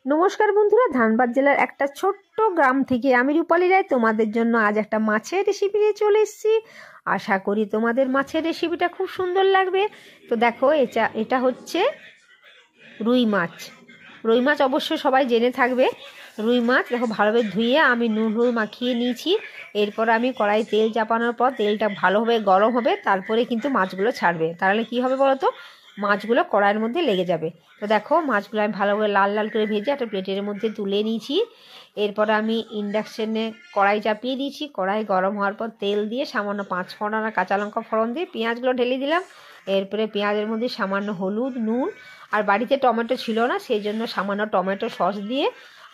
নমস্কার বন্ধুরা, ধানবাদ জেলার একটা ছোট্ট গ্রাম থেকে আমি রূপালী রায় তোমাদের জন্য আজ একটা মাছের রেসিপি নিয়ে চলে এসেছি। আশা করি তোমাদের মাছের রেসিপিটা খুব সুন্দর লাগবে। তো দেখো, এটা হচ্ছে রুই মাছ। রুই মাছ অবশ্যই সবাই জেনে থাকবে। রুই মাছ দেখো ভালোভাবে ধুয়ে আমি নুন হলুদ মাখিয়ে নিয়েছি। এরপর আমি কড়াই তেল চাপানোর পর তেলটা ভালোভাবে গরম হবে, তারপরে কিন্তু মাছগুলো ছাড়বে। তাহলে কি হবে বলো তো, মাছগুলো কড়াইয়ের মধ্যে লেগে যাবে। তো দেখো মাছগুলো আমি ভালো করে লাল লাল করে ভেজে একটা প্লেটের মধ্যে তুলে নিয়েছি। এরপর আমি ইন্ডাকশানে কড়াই চাপিয়ে দিয়েছি। কড়াই গরম হওয়ার পর তেল দিয়ে সামান্য 5 ফোড়ন আর কাঁচা লঙ্কা ফোড়ন দিয়ে পেঁয়াজগুলো ঢেলে দিলাম। এরপরে পেঁয়াজের মধ্যে সামান্য হলুদ, নুন, আর বাড়িতে টমেটো ছিল না, সেই জন্য সামান্য টমেটো সস দিয়ে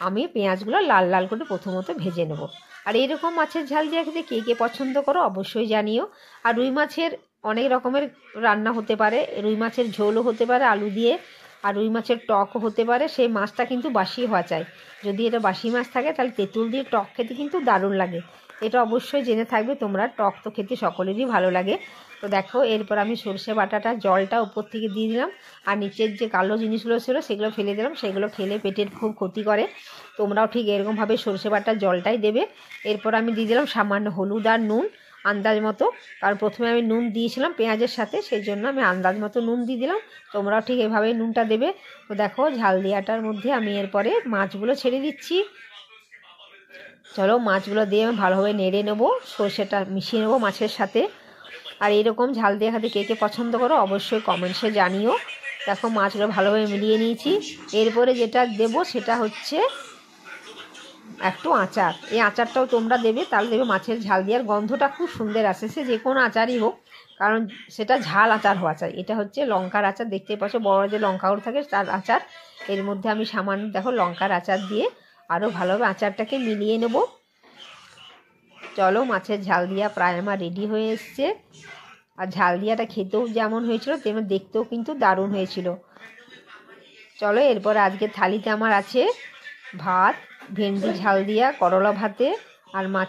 আমি পেঁয়াজগুলো লাল লাল করে প্রথমত ভেজে নেব। আর এইরকম মাছের ঝাল দিয়ে খেতে কে কে পছন্দ করো অবশ্যই জানিও। আর রুই মাছের অনেক রকমের রান্না হতে পারে। রুই মাছের ঝোলও হতে পারে আলু দিয়ে, আর রুই মাছের টকও হতে পারে। সেই মাছটা কিন্তু বাসি হওয়া চাই। যদি এটা বাসি মাছ থাকে তাহলে তেঁতুল দিয়ে টক খেতে কিন্তু দারুণ লাগে। এটা অবশ্যই জেনে থাকবে তোমরা, টক তো খেতে সকলেরই ভালো লাগে। তো দেখো এরপর আমি সরষে বাটাটা জলটা উপর থেকে দিয়ে দিলাম, আর নিচের যে কালো জিনিসগুলো ছিল সেগুলো ফেলে দিলাম। সেগুলো খেলে পেটের খুব ক্ষতি করে। তোমরাও ঠিক এরকমভাবে সরষে বাটার জলটাই দেবে। এরপর আমি দিয়ে দিলাম সামান্য হলুদ আর নুন আন্দাজ মতো, কারণ প্রথমে আমি নুন দিয়েছিলাম পেঁয়াজের সাথে, সেই জন্য আমি আন্দাজ মতো নুন দিয়ে দিলাম। তোমরাও ঠিক এভাবেই নুনটা দেবে। তো দেখো ঝাল দেওয়াটার মধ্যে আমি এরপরে মাছগুলো ছেড়ে দিচ্ছি। চলো মাছগুলো দিয়ে আমি ভালোভাবে নেড়ে নেবো, সর্ষেটা মিশিয়ে নেবো মাছের সাথে। আর এইরকম ঝাল দিয়ে খেতে কে কে পছন্দ করো অবশ্যই কমেন্টসে জানিও। দেখো মাছগুলো ভালোভাবে মিলিয়ে নিয়েছি। এরপরে যেটা দেবো সেটা হচ্ছে একটু আচার। এই আচারটাও তোমরা দেবে, তাহলে দেবে মাছের ঝাল দেওয়ার গন্ধটা খুব সুন্দর আসে। সে যে কোনো আচারই হোক, কারণ সেটা ঝাল আচার হওয়া চাই। এটা হচ্ছে লঙ্কার আচার, দেখতেই পাচ্ছ বড় যে লঙ্কাগুলো থাকে তার আচার। এর মধ্যে আমি সামান্য দেখো লঙ্কার আচার দিয়ে আরও ভালোভাবে আচারটাকে মিলিয়ে নেব। চলো মাছের ঝাল দিয়া প্রায় আমার রেডি হয়ে এসছে। আর ঝাল দিয়াটা খেতেও যেমন হয়েছিল তেমন দেখতেও কিন্তু দারুণ হয়েছিল। চলো এরপর আজকে থালিতে আমার আছে ভাত, ভেন্ডি ঝাল দিয়া, করলা ভাতে, আর মাছ